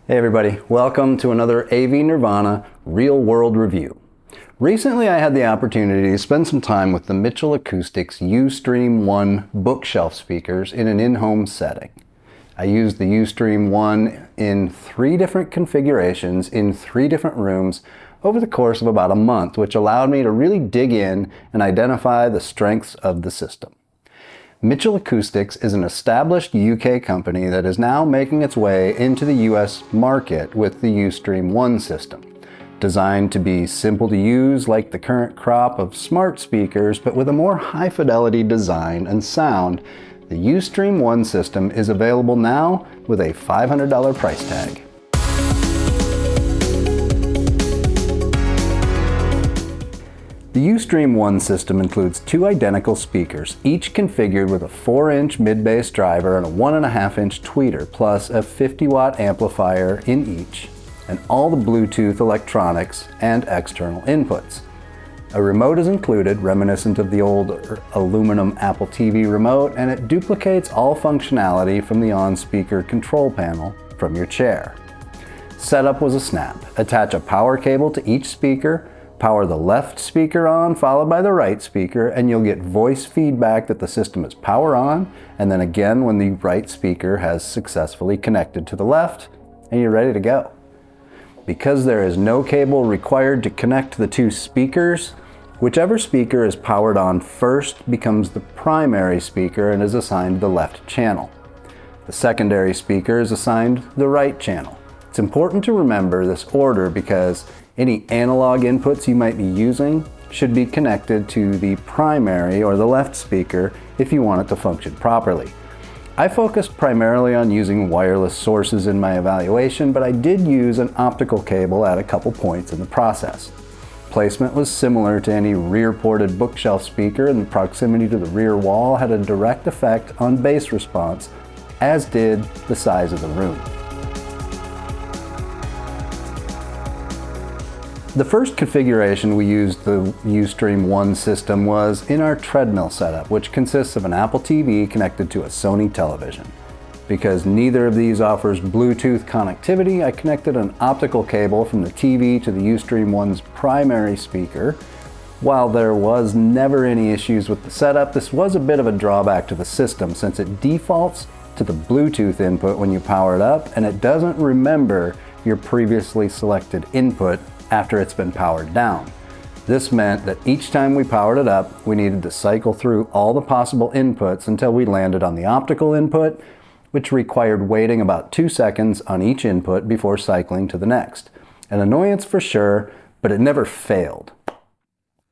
Hey everybody, welcome to another AV Nirvana Real World Review. Recently I had the opportunity to spend some time with the Mitchell Acoustics uStream 1 bookshelf speakers in an in-home setting. I used the uStream 1 in 3 different configurations in 3 different rooms over the course of about a month, which allowed me to really dig in and identify the strengths of the system. Mitchell Acoustics is an established UK company that is now making its way into the US market with the uStream 1 system. Designed to be simple to use like the current crop of smart speakers, but with a more high-fidelity design and sound, the uStream 1 system is available now with a $500 price tag. The uStream 1 system includes 2 identical speakers, each configured with a 4-inch mid-bass driver and a 1.5-inch tweeter, plus a 50-watt amplifier in each, and all the Bluetooth electronics and external inputs. A remote is included, reminiscent of the old aluminum Apple TV remote, and it duplicates all functionality from the on-speaker control panel from your chair. Setup was a snap. Attach a power cable to each speaker, power the left speaker on, followed by the right speaker, and you'll get voice feedback that the system is power on, and then again when the right speaker has successfully connected to the left, and you're ready to go. Because there is no cable required to connect the 2 speakers, whichever speaker is powered on first becomes the primary speaker and is assigned the left channel. The secondary speaker is assigned the right channel. It's important to remember this order because any analog inputs you might be using should be connected to the primary or the left speaker if you want it to function properly. I focused primarily on using wireless sources in my evaluation, but I did use an optical cable at a couple points in the process. Placement was similar to any rear-ported bookshelf speaker, and the proximity to the rear wall had a direct effect on bass response, as did the size of the room. The first configuration we used the uStream 1 system was in our treadmill setup, which consists of an Apple TV connected to a Sony television. Because neither of these offers Bluetooth connectivity, I connected an optical cable from the TV to the uStream 1's primary speaker. While there was never any issues with the setup, this was a bit of a drawback to the system since it defaults to the Bluetooth input when you power it up, and it doesn't remember your previously selected input after it's been powered down. This meant that each time we powered it up, we needed to cycle through all the possible inputs until we landed on the optical input, which required waiting about 2 seconds on each input before cycling to the next. An annoyance for sure, but it never failed.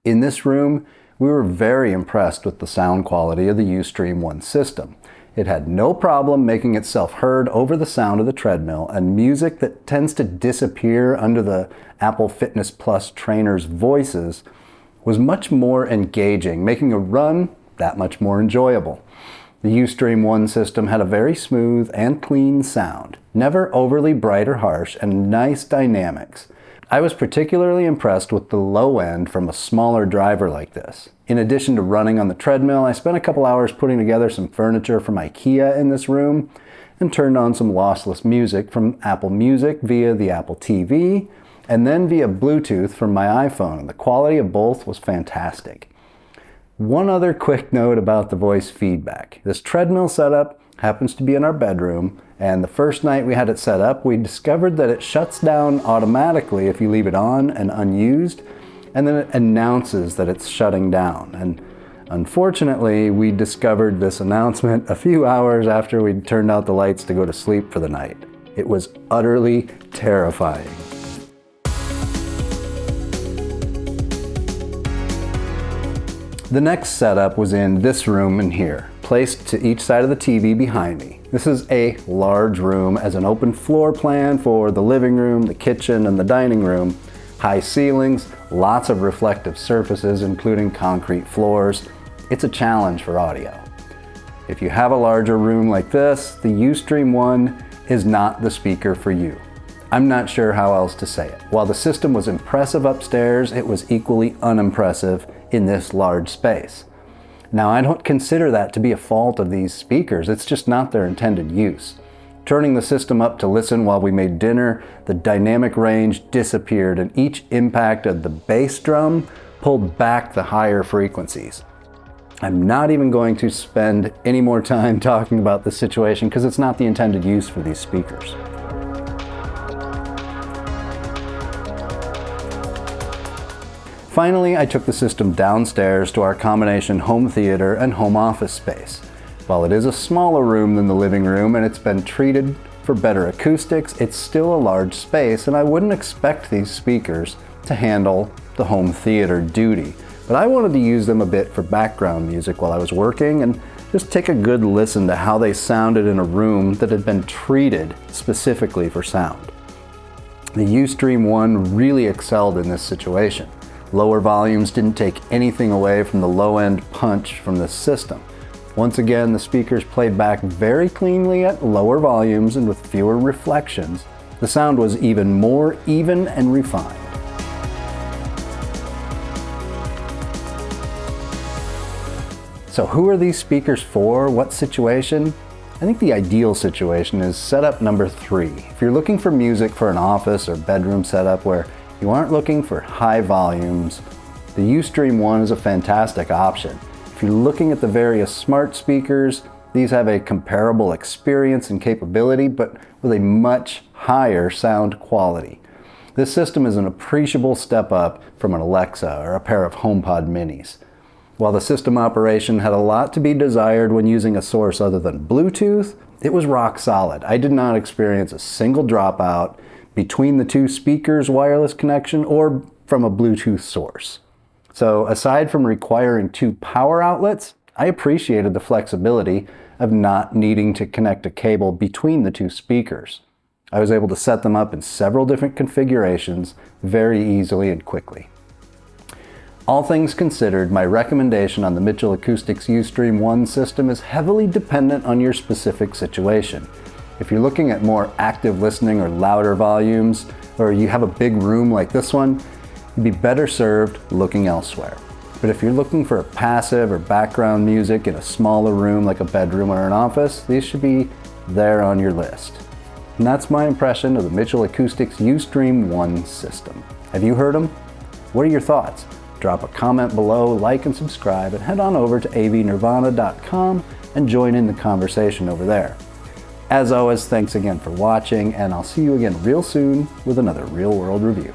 In this room, we were very impressed with the sound quality of the uStream 1 system. It had no problem making itself heard over the sound of the treadmill, and music that tends to disappear under the Apple Fitness Plus trainers' voices was much more engaging, making a run that much more enjoyable. The uStream 1 system had a very smooth and clean sound, never overly bright or harsh, and nice dynamics. I was particularly impressed with the low end from a smaller driver like this. In addition to running on the treadmill, I spent a couple hours putting together some furniture from IKEA in this room and turned on some lossless music from Apple Music via the Apple TV and then via Bluetooth from my iPhone, and the quality of both was fantastic. One other quick note about the voice feedback. This treadmill setup happens to be in our bedroom, and the first night we had it set up, we discovered that it shuts down automatically if you leave it on and unused, and then it announces that it's shutting down. And unfortunately, we discovered this announcement a few hours after we'd turned out the lights to go to sleep for the night. It was utterly terrifying. The next setup was in this room in here, placed to each side of the TV behind me. This is a large room as an open floor plan for the living room, the kitchen, and the dining room. High ceilings, lots of reflective surfaces, including concrete floors. It's a challenge for audio. If you have a larger room like this, the uStream 1 is not the speaker for you. I'm not sure how else to say it. While the system was impressive upstairs, it was equally unimpressive in this large space. Now, I don't consider that to be a fault of these speakers. It's just not their intended use. Turning the system up to listen while we made dinner, the dynamic range disappeared and each impact of the bass drum pulled back the higher frequencies. I'm not even going to spend any more time talking about this situation because it's not the intended use for these speakers. Finally, I took the system downstairs to our combination home theater and home office space. While it is a smaller room than the living room and it's been treated for better acoustics, it's still a large space and I wouldn't expect these speakers to handle the home theater duty. But I wanted to use them a bit for background music while I was working and just take a good listen to how they sounded in a room that had been treated specifically for sound. The uStream 1 really excelled in this situation. Lower volumes didn't take anything away from the low-end punch from this system. Once again, the speakers played back very cleanly at lower volumes and with fewer reflections. The sound was even more even and refined. So who are these speakers for? What situation? I think the ideal situation is setup number 3. If you're looking for music for an office or bedroom setup where you aren't looking for high volumes, the uStream 1 is a fantastic option. If you're looking at the various smart speakers, these have a comparable experience and capability, but with a much higher sound quality. This system is an appreciable step up from an Alexa or a pair of HomePod minis. While the system operation had a lot to be desired when using a source other than Bluetooth, it was rock solid. I did not experience a single dropout between the two speakers' wireless connection or from a Bluetooth source. So aside from requiring 2 power outlets, I appreciated the flexibility of not needing to connect a cable between the 2 speakers. I was able to set them up in several different configurations very easily and quickly. All things considered, my recommendation on the Mitchell Acoustics uStream 1 system is heavily dependent on your specific situation. If you're looking at more active listening or louder volumes, or you have a big room like this one, you'd be better served looking elsewhere. But if you're looking for a passive or background music in a smaller room like a bedroom or an office, these should be there on your list. And that's my impression of the Mitchell Acoustics uStream 1 system. Have you heard them? What are your thoughts? Drop a comment below, like and subscribe, and head on over to avnirvana.com and join in the conversation over there. As always, thanks again for watching, and I'll see you again real soon with another Real World Review.